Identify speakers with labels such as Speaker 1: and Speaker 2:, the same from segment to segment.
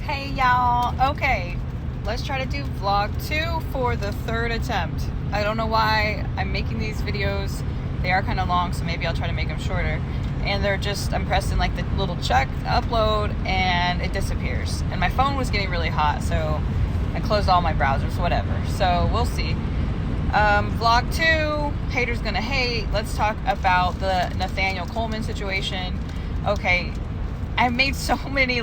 Speaker 1: Hey y'all, okay, let's try to do vlog 2 for the third attempt. I don't know why I'm making these videos. They are kind of long, so maybe I'll try to make them shorter. And I'm pressing like the little check upload and it disappears. And my phone was getting really hot, so I closed all my browsers, whatever. So we'll see. Vlog 2, haters gonna hate. Let's talk about the Nathaniel Coleman situation. Okay, I made so many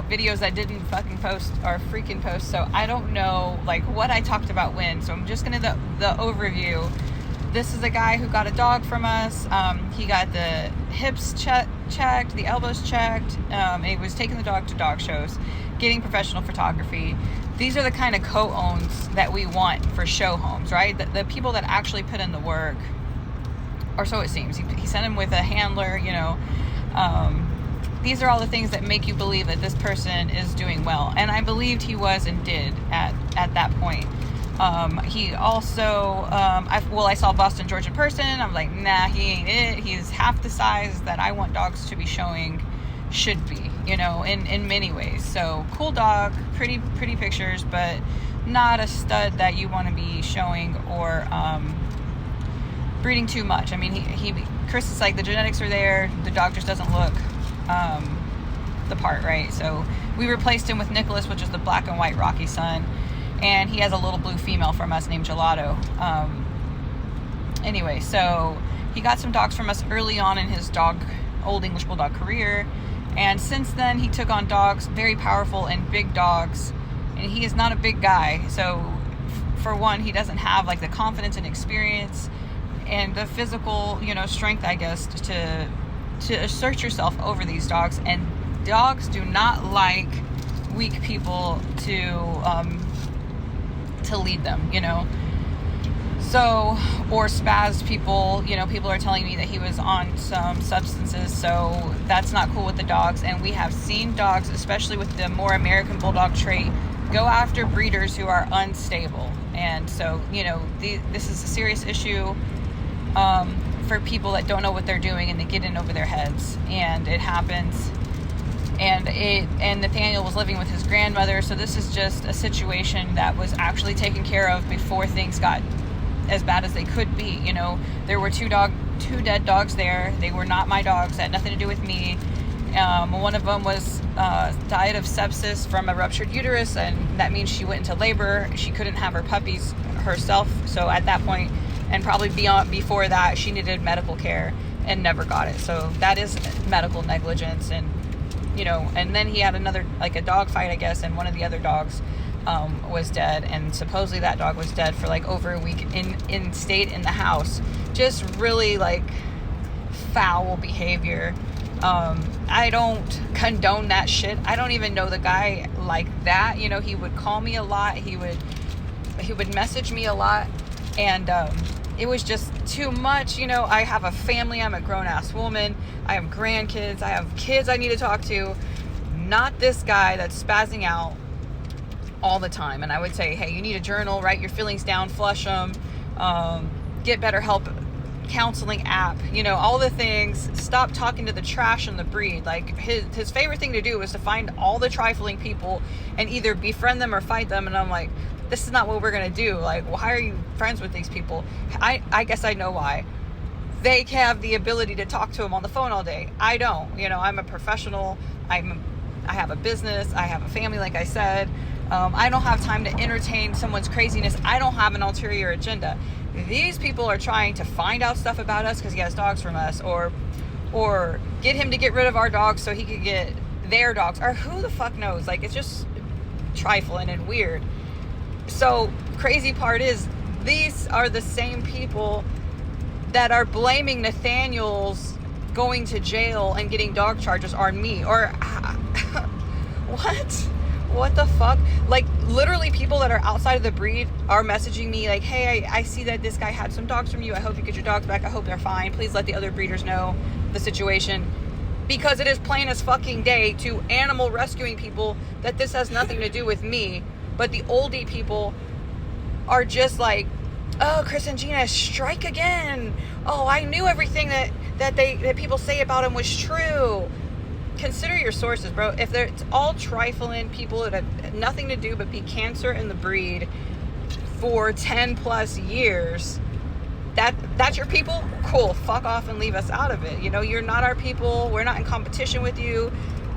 Speaker 1: videos I didn't fucking post or freaking post, so I don't know like what I talked about when. So I'm just gonna the overview. This is a guy who got a dog from us. He got the hips checked, the elbows checked, and he was taking the dog to dog shows, getting professional photography. These are the kind of co-owns that we want for show homes, right? The people that actually put in the work, or so it seems. He sent him with a handler, you know. These are all the things that make you believe that this person is doing well. And I believed he was and did at that point. He also, I saw Boston George in person. I'm like, nah, he ain't it. He's half the size that I want dogs to be showing should be, you know, in many ways. So cool dog, pretty pictures, but not a stud that you want to be showing or breeding too much. I mean, Chris is like, the genetics are there. The dog just doesn't look the part, right? So we replaced him with Nicholas, which is the black and white Rocky son, and he has a little blue female from us named Gelato. Anyway, so he got some dogs from us early on in his old English Bulldog career, and since then he took on dogs, very powerful and big dogs, and he is not a big guy. So for one, he doesn't have like the confidence and experience and the physical, you know, strength, I guess, to assert yourself over these dogs. And dogs do not like weak people to lead them, you know. So, or spazzed people, you know. People are telling me that he was on some substances, so that's not cool with the dogs. And we have seen dogs, especially with the more American Bulldog trait, go after breeders who are unstable. And so, you know, this is a serious issue for people that don't know what they're doing, and they get in over their heads, and it happens. And Nathaniel was living with his grandmother, so this is just a situation that was actually taken care of before things got as bad as they could be. You know, there were two dead dogs there. They were not my dogs. That had nothing to do with me. One of them was died of sepsis from a ruptured uterus, and that means she went into labor. She couldn't have her puppies herself, so at that point, and probably before that, she needed medical care and never got it. So that is medical negligence. And you know, and then he had another, like a dog fight, I guess, and one of the other dogs was dead, and supposedly that dog was dead for like over a week stayed in the house. Just really like foul behavior. I don't condone that shit. I don't even know the guy like that. You know, he would call me a lot. He would message me a lot, and it was just too much. You know, I have a family. I'm a grown-ass woman. I have grandkids. I have kids I need to talk to. Not this guy that's spazzing out all the time. And I would say, hey, you need a journal, write your feelings down, flush them, get better help, counseling app, you know, all the things. Stop talking to the trash and the breed. Like his favorite thing to do was to find all the trifling people and either befriend them or fight them. And I'm like, this is not what we're going to do. Like, why are you friends with these people? I guess I know why. They have the ability to talk to him on the phone all day. I don't. You know, I'm a professional. I have a business. I have a family, like I said. I don't have time to entertain someone's craziness. I don't have an ulterior agenda. These people are trying to find out stuff about us because he has dogs from us, or get him to get rid of our dogs so he could get their dogs, or who the fuck knows. Like, it's just trifling and weird. So crazy part is, these are the same people that are blaming Nathaniel's going to jail and getting dog charges on me. Or what the fuck? Like, literally people that are outside of the breed are messaging me like, hey, I see that this guy had some dogs from you. I hope you get your dogs back. I hope they're fine. Please let the other breeders know the situation. Because it is plain as fucking day to animal rescuing people that this has nothing to do with me. But the oldie people are just like, oh, Chris and Gina, strike again. Oh, I knew everything that people say about him was true. consider your sources, bro. If it's all trifling people that have nothing to do but be cancer in the breed for 10 plus years, that's your people, cool, fuck off and leave us out of it. You know, you're not our people. We're not in competition with you.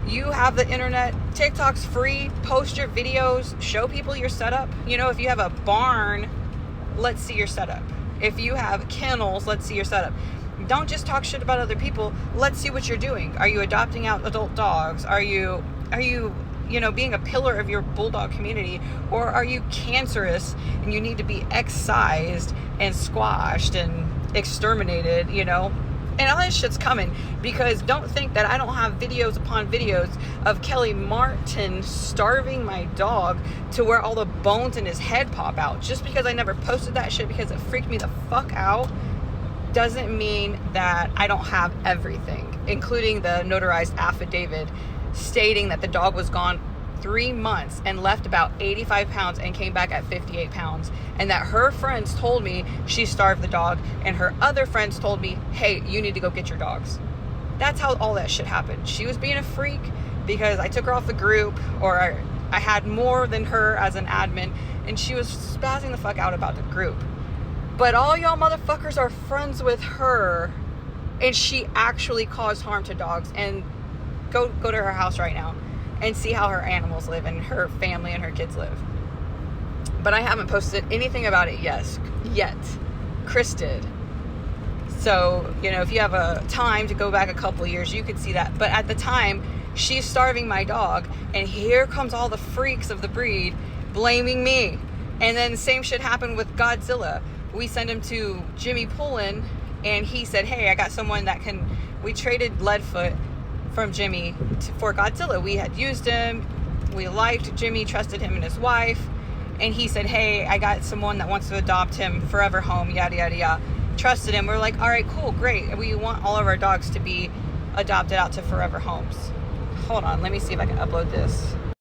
Speaker 1: You have the internet. TikTok's free. Post your videos. Show people your setup. You know, if you have a barn, let's see your setup. If you have kennels, let's see your setup. Don't just talk shit about other people. Let's see what you're doing. Are you adopting out adult dogs? Are you being a pillar of your bulldog community? Or are you cancerous and you need to be excised and squashed and exterminated, you know? And all that shit's coming, because don't think that I don't have videos upon videos of Kelly Martin starving my dog to where all the bones in his head pop out. Just because I never posted that shit because it freaked me the fuck out doesn't mean that I don't have everything, including the notarized affidavit stating that the dog was gone 3 months and left about 85 pounds and came back at 58 pounds, and that her friends told me she starved the dog, and her other friends told me, hey, you need to go get your dogs. That's how all that shit happened. She was being a freak because I took her off the group, or I had more than her as an admin, and she was spazzing the fuck out about the group. But all y'all motherfuckers are friends with her, and she actually caused harm to dogs. And go to her house right now and see how her animals live and her family and her kids live. But I haven't posted anything about it yet. Chris did. So, you know, if you have a time to go back a couple years, you could see that. But at the time, she's starving my dog, and here comes all the freaks of the breed blaming me. And then the same shit happened with Godzilla. We sent him to Jimmy Pullen, and he said, hey, I got someone that can... We traded Leadfoot from Jimmy for Godzilla. We had used him. We liked Jimmy, trusted him and his wife. And he said, hey, I got someone that wants to adopt him, forever home, yada, yada, yada. Trusted him. We're like, all right, cool, great. We want all of our dogs to be adopted out to forever homes. Hold on, let me see if I can upload this.